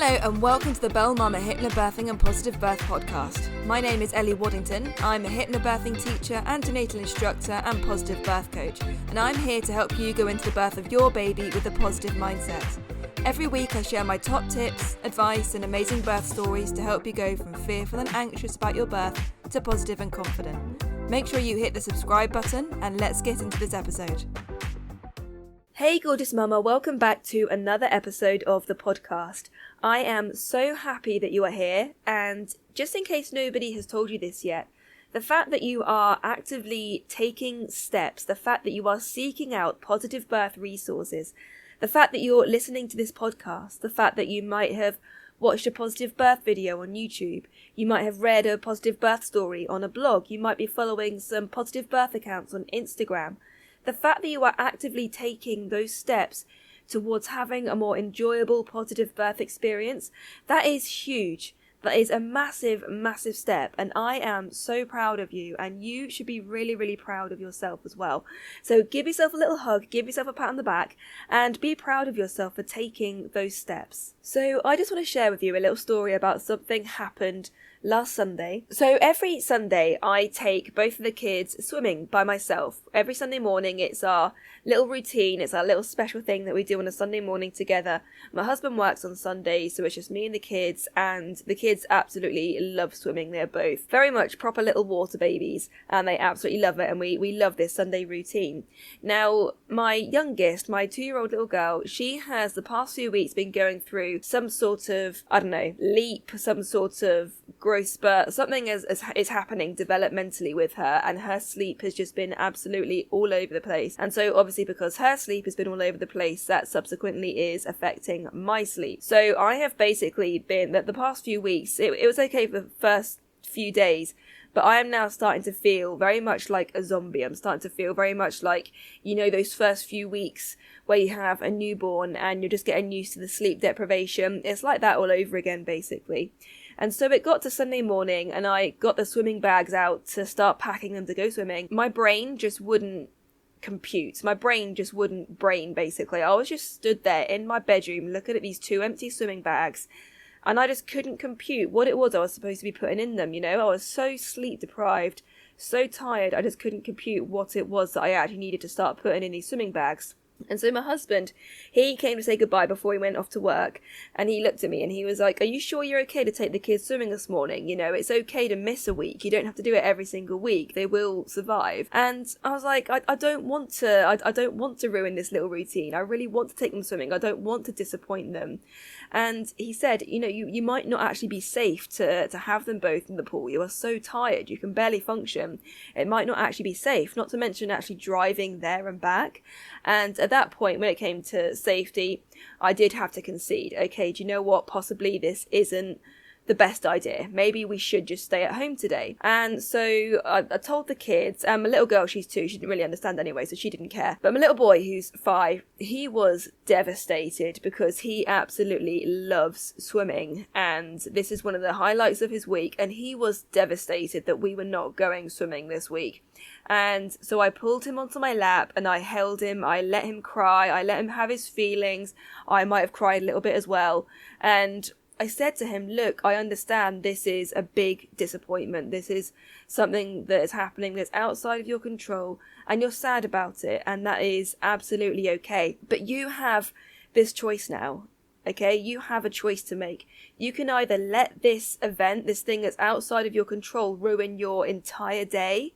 Hello and welcome to the Bell Mama Hypnobirthing and Positive Birth podcast. My name is Ellie Waddington. I'm a hypnobirthing teacher, antenatal instructor and positive birth coach, and I'm here to help you go into the birth of your baby with a positive mindset. Every week I share my top tips, advice and amazing birth stories to help you go from fearful and anxious about your birth to positive and confident. Make sure you hit the subscribe button and let's get into this episode. Hey gorgeous mama, welcome back to another episode of the podcast. I am so happy that you are here, and just in case nobody has told you this yet, the fact that you are actively taking steps, the fact that you are seeking out positive birth resources, the fact that you're listening to this podcast, the fact that you might have watched a positive birth video on YouTube, you might have read a positive birth story on a blog, you might be following some positive birth accounts on Instagram. The fact that you are actively taking those steps towards having a more enjoyable, positive birth experience, that is huge. That is a massive, massive step, and I am so proud of you, and you should be really, really proud of yourself as well. So give yourself a little hug, give yourself a pat on the back, and be proud of yourself for taking those steps. So I just want to share with you a little story about something happened last Sunday. So every Sunday I take both of the kids swimming by myself. Every Sunday morning it's our little routine, it's our little special thing that we do on a Sunday morning together. My husband works on Sundays, so it's just me and the kids kids absolutely love swimming. They're both very much proper little water babies and they absolutely love it, and we love this Sunday routine. Now my youngest, my 2-year-old little girl, she has the past few weeks been going through some sort of, leap, some sort of growth spurt, something is happening developmentally with her, and her sleep has just been absolutely all over the place. And so obviously because her sleep has been all over the place, that subsequently is affecting my sleep. So I have basically been, that the past few weeks, it was okay for the first few days, but I am now starting to feel very much like a zombie. I'm starting to feel very much like, those first few weeks where you have a newborn and you're just getting used to the sleep deprivation. It's like that all over again, basically. And so it got to Sunday morning and I got the swimming bags out to start packing them to go swimming. My brain just wouldn't compute. My brain just wouldn't brain, basically. I was just stood there in my bedroom looking at these 2 empty swimming bags, and I just couldn't compute what it was I was supposed to be putting in them. I was so sleep deprived, so tired, I just couldn't compute what it was that I actually needed to start putting in these swimming bags. And so my husband, he came to say goodbye before he went off to work, and he looked at me and he was like, "Are you sure you're okay to take the kids swimming this morning? It's okay to miss a week. You don't have to do it every single week. They will survive." And I was like, I don't want to ruin this little routine. I really want to take them swimming. I don't want to disappoint them. And he said, you might not actually be safe to have them both in the pool. You are so tired, you can barely function. It might not actually be safe, not to mention actually driving there and back. And at that point, when it came to safety, I did have to concede. Okay, do you know what? Possibly this isn't the best idea. Maybe we should just stay at home today. And so I told the kids, and my little girl, she's 2, she didn't really understand anyway, so she didn't care. But my little boy, who's 5, he was devastated because he absolutely loves swimming, and this is one of the highlights of his week, and he was devastated that we were not going swimming this week. And so I pulled him onto my lap and I held him, I let him cry, I let him have his feelings. I might have cried a little bit as well. And I said to him, "Look, I understand this is a big disappointment. This is something that is happening that's outside of your control, and you're sad about it, and that is absolutely okay. But you have this choice now, okay? You have a choice to make. You can either let this event, this thing that's outside of your control, ruin your entire day,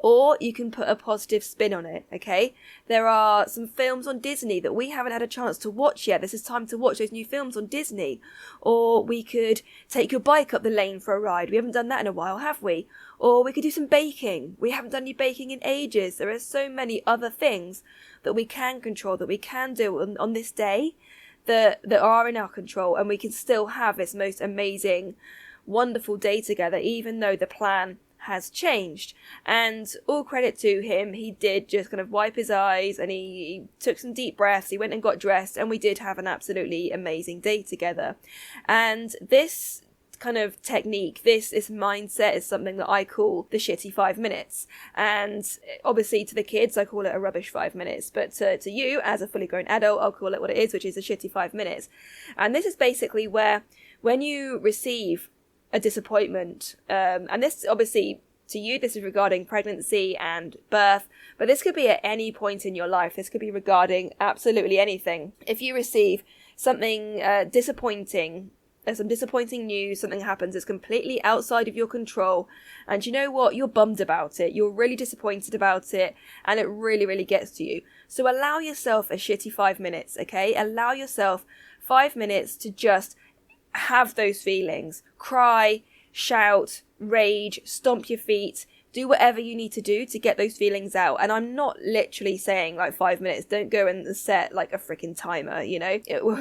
or you can put a positive spin on it, okay? There are some films on Disney that we haven't had a chance to watch yet. This is time to watch those new films on Disney. Or we could take your bike up the lane for a ride. We haven't done that in a while, have we? Or we could do some baking. We haven't done any baking in ages. There are so many other things that we can control, that we can do on this day that are in our control, and we can still have this most amazing, wonderful day together, even though the plan has changed. And all credit to him, he did just kind of wipe his eyes and he took some deep breaths, he went and got dressed, and we did have an absolutely amazing day together. And this kind of technique, this mindset is something that I call the shitty 5 minutes. And obviously to the kids, I call it a rubbish 5 minutes. But to you, as a fully grown adult, I'll call it what it is, which is a shitty 5 minutes. And this is basically where when you receive a disappointment, and this obviously to you, this is regarding pregnancy and birth, but this could be at any point in your life. This could be regarding absolutely anything. If you receive something disappointing, some disappointing news, something happens that's completely outside of your control, and you know what, you're bummed about it, you're really disappointed about it, and it really, really gets to you. So allow yourself a shitty 5 minutes, okay? Allow yourself 5 minutes to just have those feelings. Cry, shout, rage, stomp your feet, do whatever you need to do to get those feelings out. And I'm not literally saying like 5 minutes. Don't go and set like a freaking timer, you know,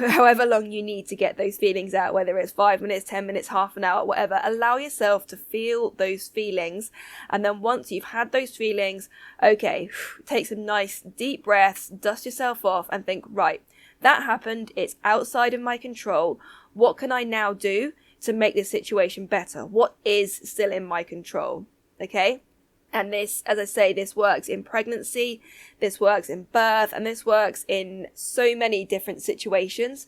however long you need to get those feelings out, whether it's 5 minutes, 10 minutes, half an hour, whatever. Allow yourself to feel those feelings. And then once you've had those feelings, okay, take some nice deep breaths, dust yourself off and think, right, that happened. It's outside of my control. What can I now do to make this situation better? What is still in my control? Okay? And this, as I say, this works in pregnancy, this works in birth, and this works in so many different situations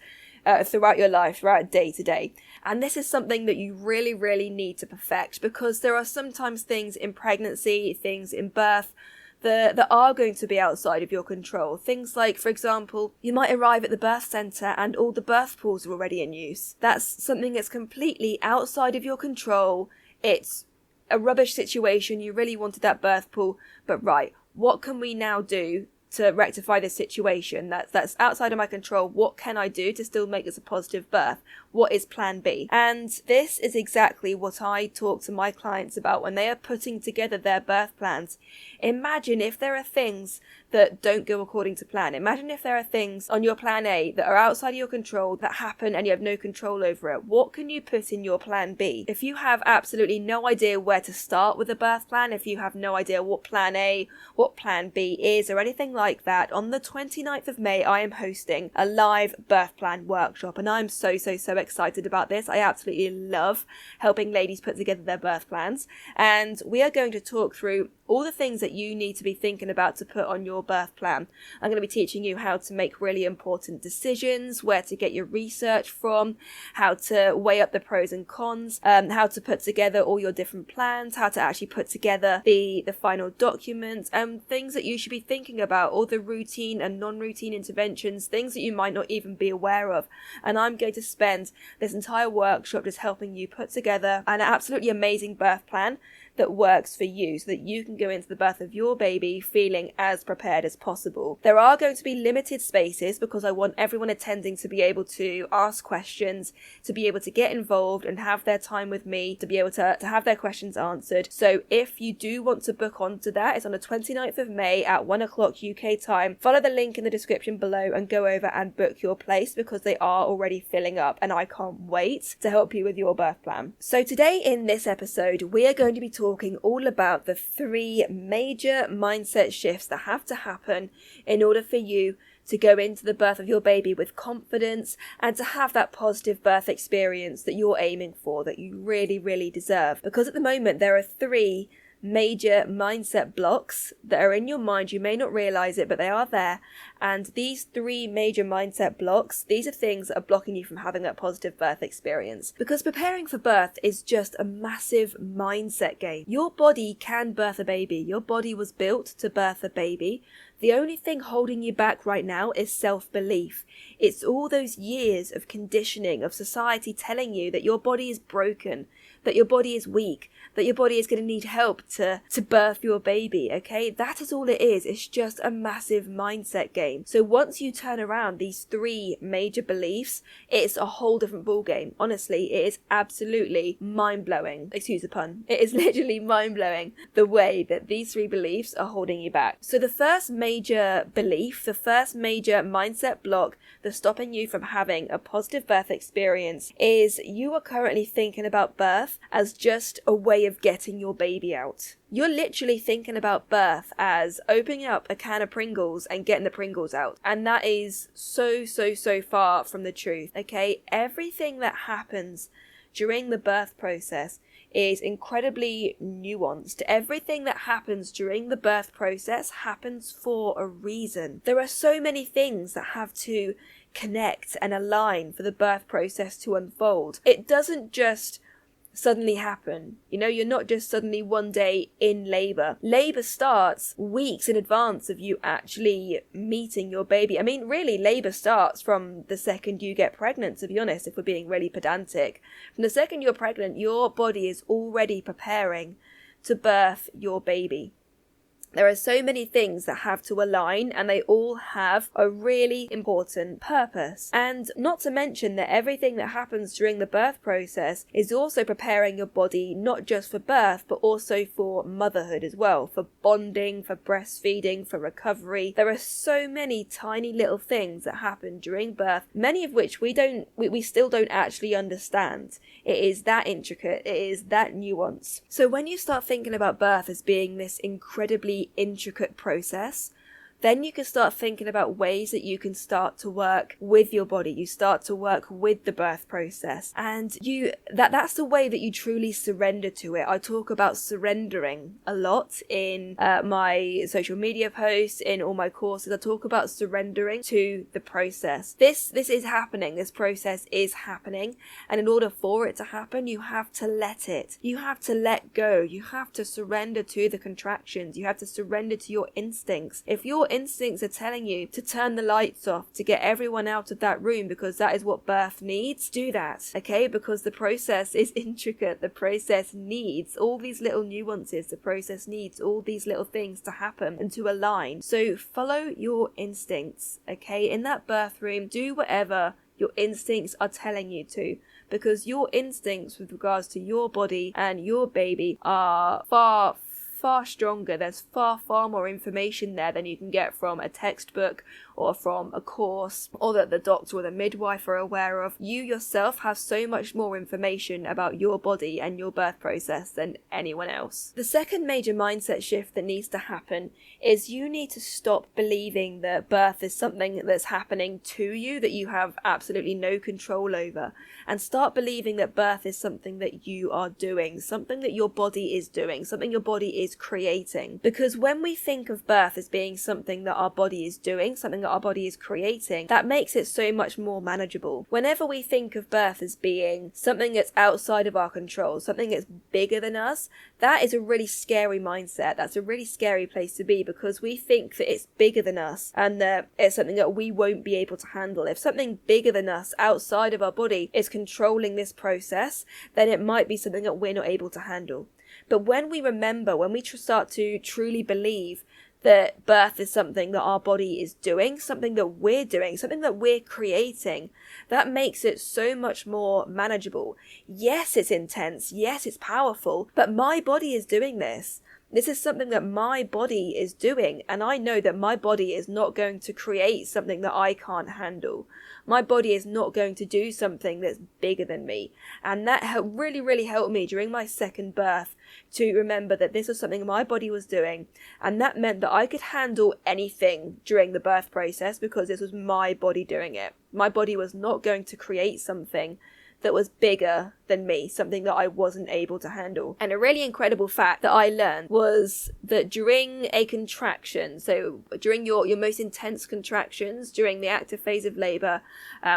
throughout your life, throughout day to day. And this is something that you really, really need to perfect, because there are sometimes things in pregnancy, things in birth, that are going to be outside of your control. Things like, for example, you might arrive at the birth centre and all the birth pools are already in use. That's something that's completely outside of your control. It's a rubbish situation. You really wanted that birth pool, but right, what can we now do to rectify this situation that's outside of my control? What can I do to still make this a positive birth? What is plan B? And this is exactly what I talk to my clients about when they are putting together their birth plans. Imagine if there are things that don't go according to plan. Imagine if there are things on your plan A that are outside of your control that happen and you have no control over it. What can you put in your plan B? If you have absolutely no idea where to start with a birth plan, if you have no idea what plan A, what plan B is, or anything like that, on the 29th of May, I am hosting a live birth plan workshop, and I'm so excited about this. I absolutely love helping ladies put together their birth plans, and we are going to talk through all the things that you need to be thinking about to put on your birth plan. I'm going to be teaching you how to make really important decisions, where to get your research from, how to weigh up the pros and cons, how to put together all your different plans, how to actually put together the final documents, and things that you should be thinking about, all the routine and non-routine interventions, things that you might not even be aware of. And I'm going to spend this entire workshop just helping you put together an absolutely amazing birth plan that works for you, so that you can go into the birth of your baby feeling as prepared as possible. There are going to be limited spaces because I want everyone attending to be able to ask questions, to be able to get involved and have their time with me, to be able to have their questions answered. So if you do want to book onto that, it's on the 29th of May at 1 o'clock UK time. Follow the link in the description below and go over and book your place, because they are already filling up and I can't wait to help you with your birth plan. So today in this episode, we are going to be talking all about the 3 major mindset shifts that have to happen in order for you to go into the birth of your baby with confidence and to have that positive birth experience that you're aiming for, that you really, really deserve. Because at the moment, there are 3 major mindset blocks that are in your mind. You may not realize it, but they are there. And these 3 major mindset blocks, these are things that are blocking you from having that positive birth experience. Because preparing for birth is just a massive mindset game. Your body can birth a baby. Your body was built to birth a baby. The only thing holding you back right now is self-belief. It's all those years of conditioning, of society telling you that your body is broken, that your body is weak, that your body is going to need help to birth your baby, okay? That is all it is. It's just a massive mindset game. So once you turn around these 3 major beliefs, it's a whole different ballgame. Honestly, it is absolutely mind-blowing. Excuse the pun. It is literally mind-blowing the way that these 3 beliefs are holding you back. So the first major belief, the first major mindset block that's stopping you from having a positive birth experience is you are currently thinking about birth as just a way of getting your baby out. You're literally thinking about birth as opening up a can of Pringles and getting the Pringles out. And that is so far from the truth, okay? Everything that happens during the birth process is incredibly nuanced. Everything that happens during the birth process happens for a reason. There are so many things that have to connect and align for the birth process to unfold. It doesn't just suddenly happen. You're not just suddenly one day in labour. Labour starts weeks in advance of you actually meeting your baby. I mean, really, labour starts from the second you get pregnant, to be honest, if we're being really pedantic. From the second you're pregnant, your body is already preparing to birth your baby. There are so many things that have to align, and they all have a really important purpose. And not to mention that everything that happens during the birth process is also preparing your body not just for birth, but also for motherhood as well, for bonding, for breastfeeding, for recovery. There are so many tiny little things that happen during birth, many of which we still don't actually understand. It is that intricate, it is that nuanced. So when you start thinking about birth as being this incredibly intricate process, then you can start thinking about ways that you can start to work with your body. You start to work with the birth process, and that's the way that you truly surrender to it. I talk about surrendering a lot in my social media posts, in all my courses. I talk about surrendering to the process. This is happening. This process is happening, and in order for it to happen, you have to let it. You have to let go. You have to surrender to the contractions. You have to surrender to your instincts. If your instincts are telling you to turn the lights off, to get everyone out of that room because that is what birth needs, do that, okay? Because the process is intricate. The process needs all these little nuances. The process needs all these little things to happen and to align. So follow your instincts, okay? In that birth room, do whatever your instincts are telling you to, because your instincts with regards to your body and your baby are far stronger. There's far more information there than you can get from a textbook or from a course, or that the doctor or the midwife are aware of. You yourself have so much more information about your body and your birth process than anyone else. The second major mindset shift that needs to happen is you need to stop believing that birth is something that's happening to you, that you have absolutely no control over, and start believing that birth is something that you are doing, something that your body is doing, something your body is creating. Because when we think of birth as being something that our body is doing, something that our body is creating, that makes it so much more manageable. Whenever we think of birth as being something that's outside of our control, something that's bigger than us, that is a really scary mindset. That's a really scary place to be, because we think that it's bigger than us and that it's something that we won't be able to handle. If something bigger than us outside of our body is controlling this process, then it might be something that we're not able to handle. But when we remember, when we start to truly believe that birth is something that our body is doing, something that we're doing, something that we're creating, that makes it so much more manageable. Yes, it's intense. Yes, it's powerful, but my body is doing this. This is something that my body is doing, and I know that my body is not going to create something that I can't handle. My body is not going to do something that's bigger than me. And that really helped me during my second birth to remember that this was something my body was doing, and that meant that I could handle anything during the birth process because this was my body doing it. My body was not going to create something that was bigger than me, something that I wasn't able to handle. And a really incredible fact that I learned was that during a contraction, so during your most intense contractions, during the active phase of labour,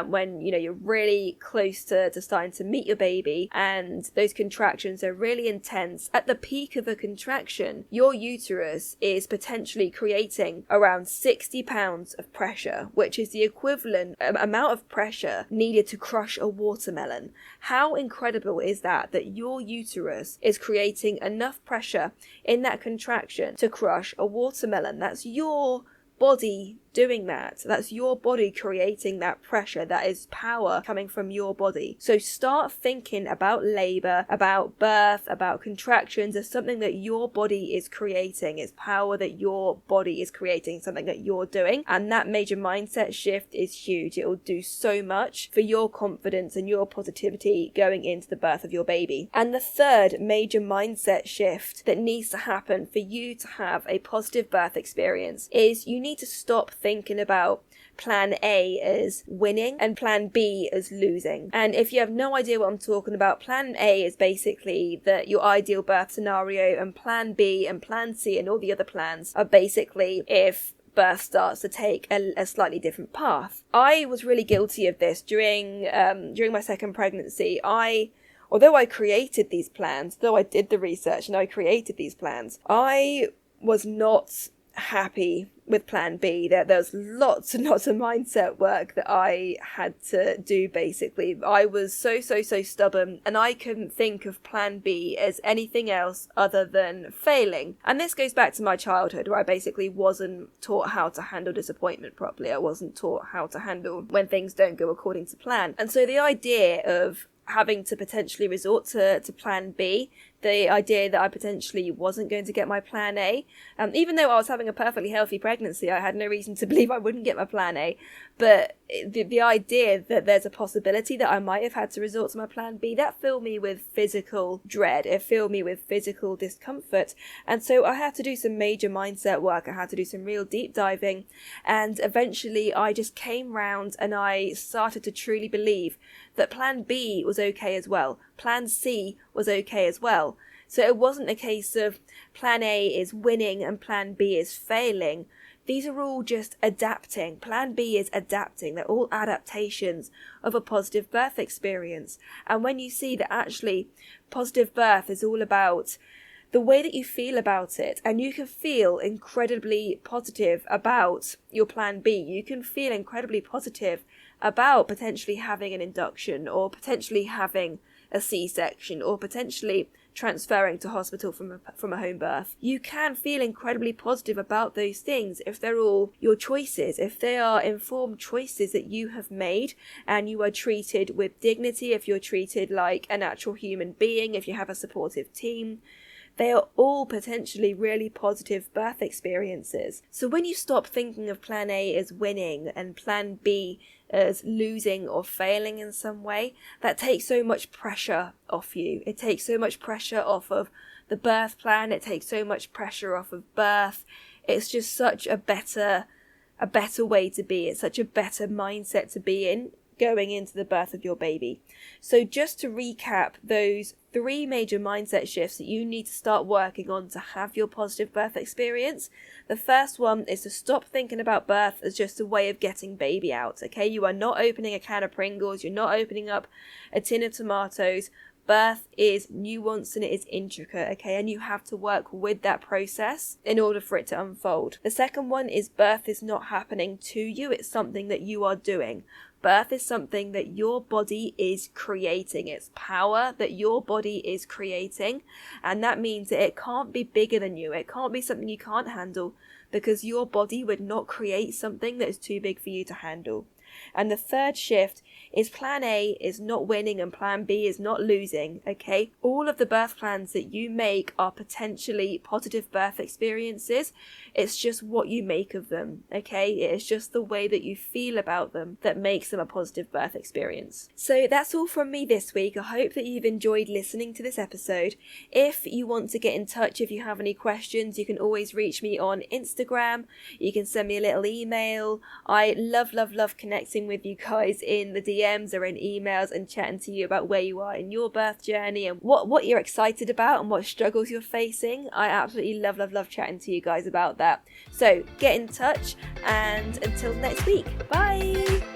when you're really close to starting to meet your baby, and those contractions are really intense, at the peak of a contraction, your uterus is potentially creating around 60 pounds of pressure, which is the equivalent amount of pressure needed to crush a watermelon. How incredible is that your uterus is creating enough pressure in that contraction to crush a watermelon? That's your body doing that. That's your body creating that pressure. That is power coming from your body. So start thinking about labor, about birth, about contractions as something that your body is creating. It's power that your body is creating, something that you're doing. And that major mindset shift is huge. It will do so much for your confidence and your positivity going into the birth of your baby. And the third major mindset shift that needs to happen for you to have a positive birth experience is you need to stop thinking about plan A as winning and plan B as losing. And if you have no idea what I'm talking about, plan A is basically your ideal birth scenario, and plan B and plan C and all the other plans are basically if birth starts to take a slightly different path. I was really guilty of this during my second pregnancy. Although I created these plans, though I did the research and I created these plans, I was not happy with plan B. There was lots and lots of mindset work that I had to do, basically. I was so stubborn, and I couldn't think of plan B as anything else other than failing. And this goes back to my childhood, where I basically wasn't taught how to handle disappointment properly. I wasn't taught how to handle when things don't go according to plan. And so the idea of having to potentially resort to plan B, the idea that I potentially wasn't going to get my plan A, even though I was having a perfectly healthy pregnancy, I had no reason to believe I wouldn't get my plan A, but the idea that there's a possibility that I might have had to resort to my plan B, that filled me with physical dread, it filled me with physical discomfort, and so I had to do some major mindset work, I had to do some real deep diving, and eventually I just came round and I started to truly believe that plan B was okay as well, plan C was okay as well. So it wasn't a case of plan A is winning and plan B is failing. These are all just adapting. Plan B is adapting. They're all adaptations of a positive birth experience. And when you see that actually positive birth is all about the way that you feel about it, and you can feel incredibly positive about your plan B. You can feel incredibly positive about potentially having an induction, or potentially having a C-section, or potentially transferring to hospital from a home birth. You can feel incredibly positive about those things if they're all your choices, if they are informed choices that you have made and you are treated with dignity, if you're treated like a natural human being, if you have a supportive team. They are all potentially really positive birth experiences. So when you stop thinking of plan A as winning and plan B as losing or failing in some way, that takes so much pressure off you. It takes so much pressure off of the birth plan. It takes so much pressure off of birth. It's just such a better way to be. It's such a better mindset to be in going into the birth of your baby. So just to recap those 3 major mindset shifts that you need to start working on to have your positive birth experience. The first one is to stop thinking about birth as just a way of getting baby out, okay? You are not opening a can of Pringles, you're not opening up a tin of tomatoes. Birth is nuanced and it is intricate, okay? And you have to work with that process in order for it to unfold. The second one is birth is not happening to you, it's something that you are doing. Birth is something that your body is creating. It's power that your body is creating. And that means that it can't be bigger than you. It can't be something you can't handle, because your body would not create something that is too big for you to handle. And the third shift is plan A is not winning and plan B is not losing, okay? All of the birth plans that you make are potentially positive birth experiences. It's just what you make of them, okay? It's just the way that you feel about them that makes them a positive birth experience. So that's all from me this week. I hope that you've enjoyed listening to this episode. If you want to get in touch, if you have any questions, you can always reach me on Instagram. You can send me a little email. I love connecting with you guys in the DMs or in emails and chatting to you about where you are in your birth journey and what you're excited about and what struggles you're facing. I absolutely love chatting to you guys about that. So get in touch, and until next week, bye!